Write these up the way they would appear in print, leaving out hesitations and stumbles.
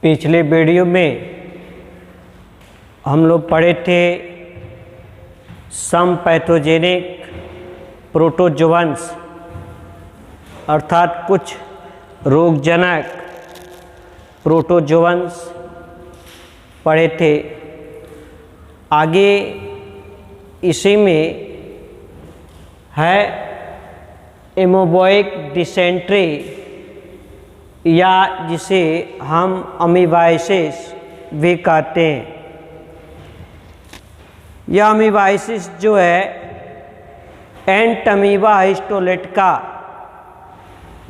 पिछले वीडियो में हम लोग पढ़े थे सम पैथोजेनिक प्रोटोजोअन्स अर्थात कुछ रोगजनक प्रोटोजोअन्स पढ़े थे। आगे इसी में है एमोबॉइक डिसेंट्री या जिसे हम अमीबाइसिस भी कहते हैं। यह अमीबाइसिस जो है एंटमीबा हिस्टोलेटिका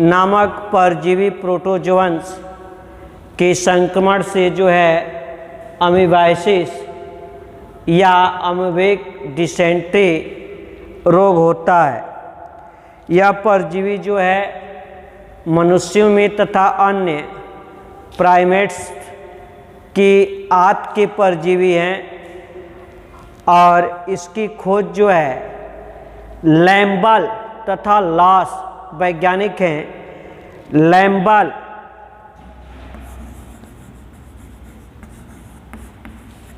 नामक परजीवी प्रोटोजोअन्स के संक्रमण से जो है अमीबाइसिस या अमीबिक डिसेंट्री रोग होता है। यह परजीवी जो है मनुष्यों में तथा अन्य प्राइमेट्स की आंत के परजीवी हैं और इसकी खोज जो है लैम्बल तथा लॉस वैज्ञानिक हैं।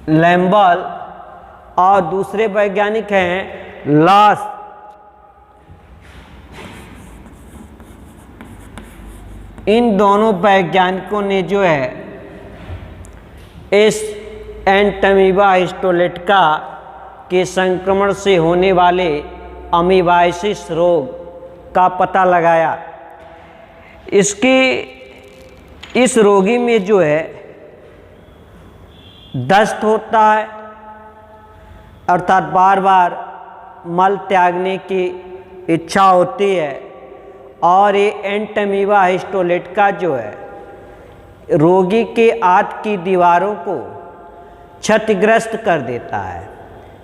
लैम्बल और दूसरे वैज्ञानिक हैं लॉस। इन दोनों वैज्ञानिकों ने जो है इस एंटमीबा हिस्टोलेटिका के संक्रमण से होने वाले अमीबाइसिस रोग का पता लगाया। इस रोगी में जो है दस्त होता है अर्थात बार बार मल त्यागने की इच्छा होती है और ये एंटमीबा हिस्टोलेटिका जो है रोगी के आंत की दीवारों को क्षतिग्रस्त कर देता है,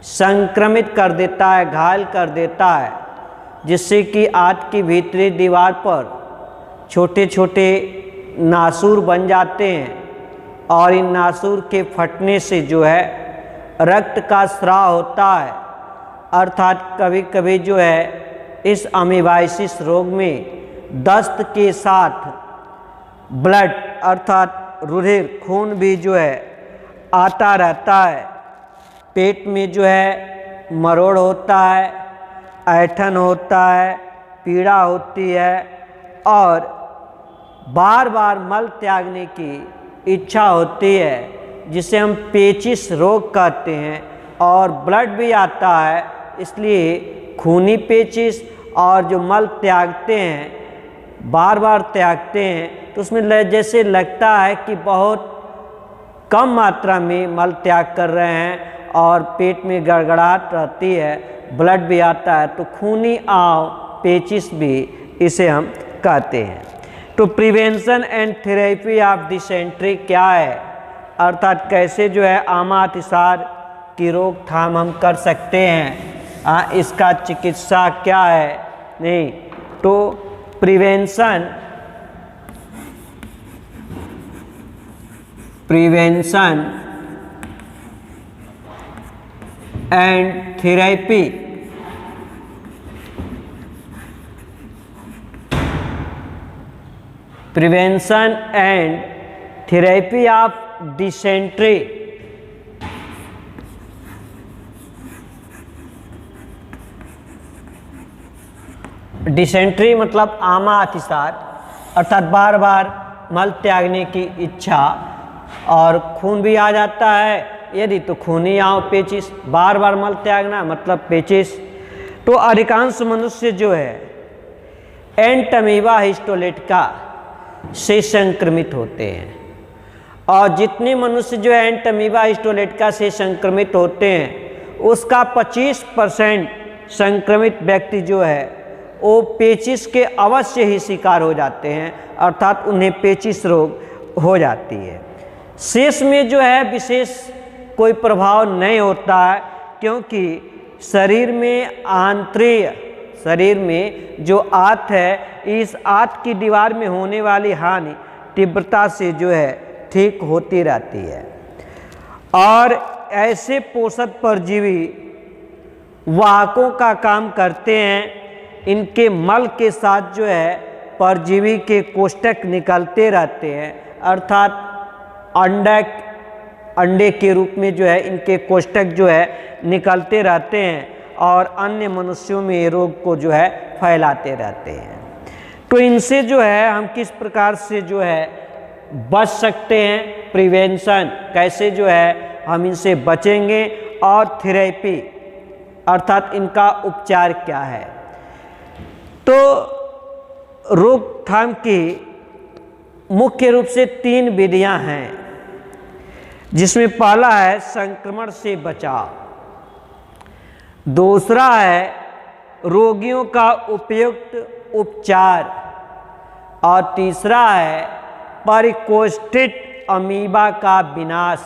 संक्रमित कर देता है, घायल कर देता है, जिससे कि आंत की भीतरी दीवार पर छोटे छोटे नासूर बन जाते हैं और इन नासूर के फटने से जो है रक्त का स्राव होता है। अर्थात कभी कभी जो है इस अमीबाइसिस रोग में दस्त के साथ ब्लड अर्थात रुधिर खून भी जो है आता रहता है। पेट में जो है मरोड़ होता है, ऐंठन होता है, पीड़ा होती है और बार बार मल त्यागने की इच्छा होती है, जिसे हम पेचिश रोग कहते हैं। और ब्लड भी आता है, इसलिए खूनी पेचिश और जो मल त्यागते हैं बार बार त्यागते हैं तो उसमें जैसे लगता है कि बहुत कम मात्रा में मल त्याग कर रहे हैं और पेट में गड़गड़ाहट रहती है, ब्लड भी आता है, तो खूनी आव पेचिश भी इसे हम कहते हैं। तो prevention and therapy of dysentery क्या है अर्थात कैसे जो है आमा अतिसार की रोकथाम हम कर सकते हैं, इसका चिकित्सा क्या है। नहीं तो prevention and therapy prevention and therapy of dysentery dysentery मतलब आमा अतिसार अर्थात बार बार मल त्यागने की इच्छा और खून भी आ जाता है, यदि तो खूनी आव पेचिश, बार बार मल त्यागना मतलब पेचिश। तो अधिकांश मनुष्य जो है एंटमीबा हिस्टोलेटिका से संक्रमित होते हैं और जितने मनुष्य जो है एंटमीबा हिस्टोलेटिका से संक्रमित होते हैं उसका 25% संक्रमित व्यक्ति जो है वो पेचिश के अवश्य ही शिकार हो जाते हैं अर्थात उन्हें पेचिश रोग हो जाती है। शेष में जो है विशेष कोई प्रभाव नहीं होता है, क्योंकि शरीर में जो आंत है इस आंत की दीवार में होने वाली हानि तीव्रता से जो है ठीक होती रहती है। और ऐसे पोषक परजीवी वाहकों का काम करते हैं, इनके मल के साथ जो है परजीवी के कोष्ठक निकलते रहते हैं, अर्थात अंडे के रूप में जो है इनके कोष्ठक जो है निकलते रहते हैं और अन्य मनुष्यों में ये रोग को जो है फैलाते रहते हैं। तो इनसे जो है हम किस प्रकार से जो है बच सकते हैं, प्रिवेंशन कैसे जो है हम इनसे बचेंगे, और थेरेपी अर्थात इनका उपचार क्या है। तो रोकथाम की मुख्य रूप से 3 विधियां हैं, जिसमें पहला है संक्रमण से बचाव, दूसरा है रोगियों का उपयुक्त उपचार, और तीसरा है परिकोष्ठित अमीबा का विनाश।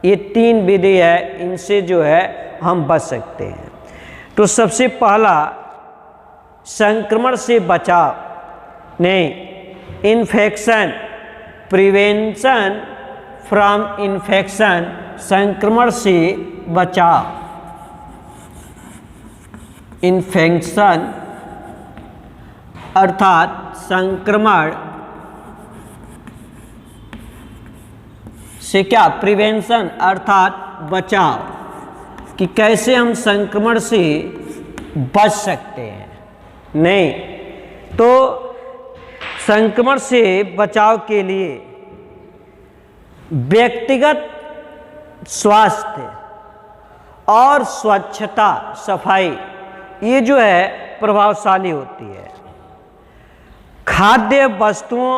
ये 3 विधि है, इनसे जो है हम बच सकते हैं। तो सबसे पहला संक्रमण से बचाव, नहीं, इन्फेक्शन, प्रिवेंशन फ्रॉम इन्फेक्शन, संक्रमण से बचाव, इन्फेक्शन अर्थात संक्रमण से क्या, प्रिवेंशन अर्थात बचाव, कि कैसे हम संक्रमण से बच सकते हैं। नहीं, तो संक्रमण से बचाव के लिए व्यक्तिगत स्वास्थ्य और स्वच्छता, सफाई, ये जो है प्रभावशाली होती है। खाद्य वस्तुओं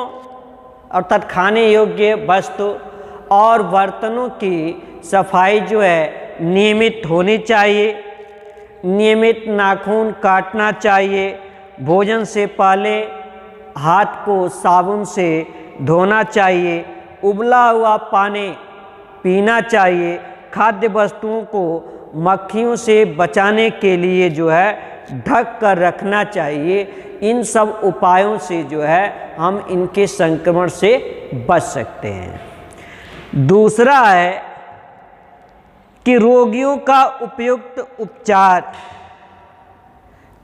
अर्थात खाने योग्य वस्तु और बर्तनों की सफाई जो है नियमित होनी चाहिए। नियमित नाखून काटना चाहिए। भोजन से पहले हाथ को साबुन से धोना चाहिए। उबला हुआ पानी पीना चाहिए। खाद्य वस्तुओं को मक्खियों से बचाने के लिए जो है ढक कर रखना चाहिए। इन सब उपायों से जो है हम इनके संक्रमण से बच सकते हैं। दूसरा है कि रोगियों का उपयुक्त उपचार,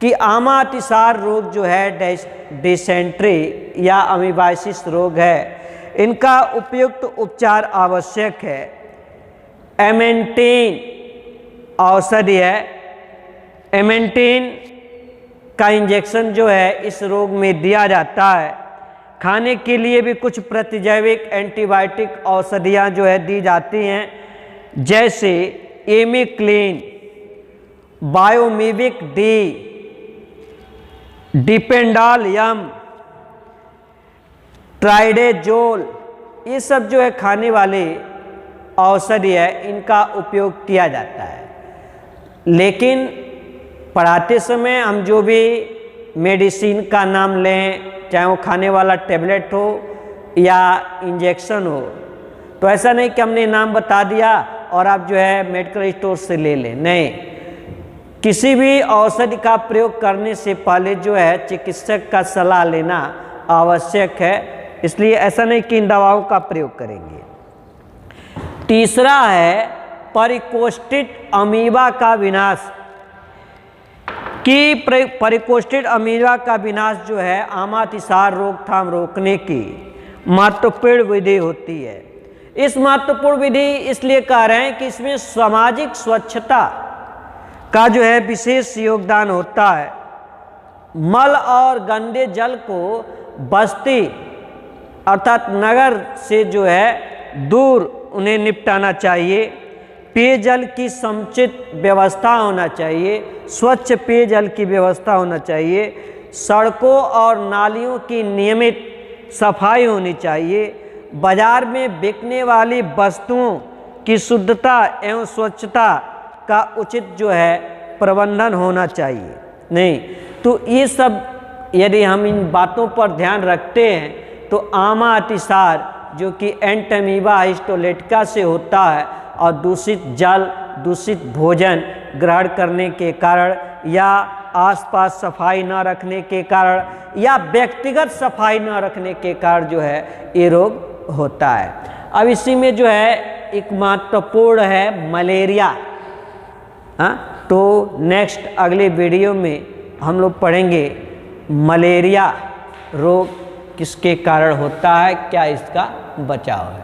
कि आमा अतिसार रोग जो है डिसेंट्री या अमीबाइसिस रोग है, इनका उपयुक्त उपचार आवश्यक है। एमेंटीन औषधि है। एमेंटीन का इंजेक्शन जो है इस रोग में दिया जाता है। खाने के लिए भी कुछ प्रतिजैविक एंटीबायोटिक औषधियाँ जो है दी जाती हैं, जैसे एमिक्लिन, बायोमिविक डी, डिपेंडालियम, ट्राइडेजोल, ये सब जो है खाने वाले औषधि है, इनका उपयोग किया जाता है। लेकिन पढ़ाते समय हम जो भी मेडिसिन का नाम लें, चाहे वो खाने वाला टेबलेट हो या इंजेक्शन हो, तो ऐसा नहीं कि हमने नाम बता दिया और आप जो है मेडिकल स्टोर से ले लें। नहीं, किसी भी औषधि का प्रयोग करने से पहले जो है चिकित्सक का सलाह लेना आवश्यक है। इसलिए ऐसा नहीं कि इन दवाओं का प्रयोग करेंगे। तीसरा है परिकोष्ठित अमीबा का विनाश, कि परिकोष्ठित अमीबा का विनाश जो है आमा अतिसार रोकथाम रोकने की महत्वपूर्ण विधि होती है। इस महत्वपूर्ण विधि इसलिए कह रहे हैं कि इसमें सामाजिक स्वच्छता का जो है विशेष योगदान होता है। मल और गंदे जल को बस्ती अर्थात नगर से जो है दूर उन्हें निपटाना चाहिए। पेयजल की समुचित व्यवस्था होना चाहिए। स्वच्छ पेयजल की व्यवस्था होना चाहिए। सड़कों और नालियों की नियमित सफाई होनी चाहिए। बाजार में बिकने वाली वस्तुओं की शुद्धता एवं स्वच्छता का उचित जो है प्रबंधन होना चाहिए। नहीं तो ये सब यदि हम इन बातों पर ध्यान रखते हैं तो आमा अतिसार जो कि एंटमीबा हिस्टोलेटिका से होता है और दूषित जल, दूषित भोजन ग्रहण करने के कारण या आसपास सफाई न रखने के कारण या व्यक्तिगत सफाई न रखने के कारण जो है ये रोग होता है। अब इसी में जो है एक महत्वपूर्ण है मलेरिया। तो नेक्स्ट अगले वीडियो में हम लोग पढ़ेंगे मलेरिया रोग किसके कारण होता है, क्या इसका बचाव है।